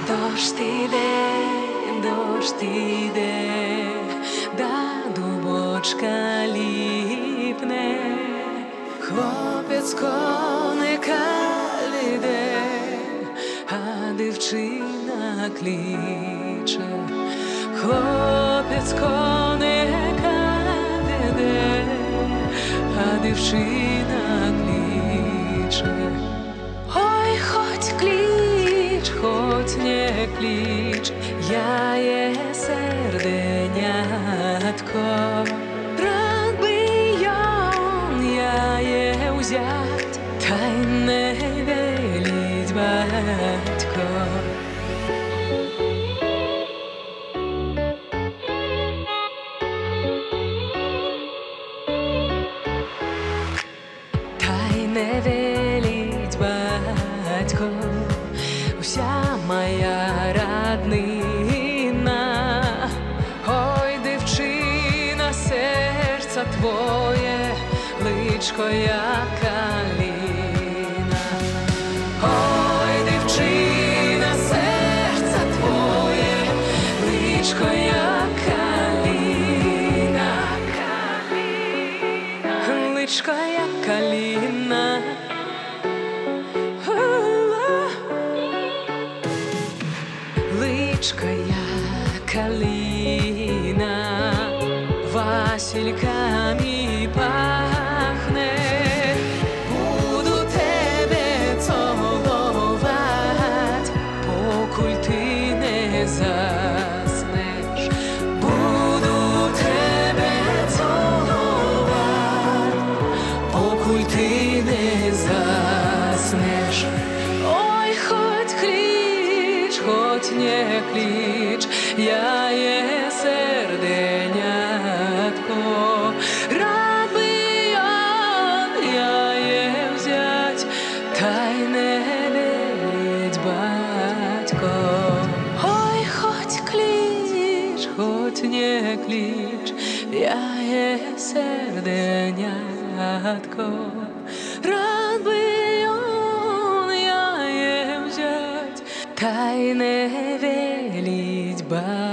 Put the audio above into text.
Дощ іде, да дубочка ліпне, хлопець коника веде, а дівчина кличе. Хлопець коника веде, а дівчина кличе. Ой, хоть клич, хоть не клич, я є серденятко. Рад би я є узять, та й не веліть батько. Та й не веліть батько, уся моя роднина. Ой, дівчина, серце твоє, личко як калина. Ой, дівчина, серце твоє, личко як калина. Личко як калина. Личко як калина, васильками пахне. Буду тебе цілувати, покуль ти не заснеш. Буду тебе цілувати, покуль ти не заснеш. Ой, хоть клич, хоть не клич, я є серденятко. Рад би я є взять, та й не веліть батько. Ой, хоть клич, хоть не клич, я є серденятко. Рад би я є взять, та й не веліть батько.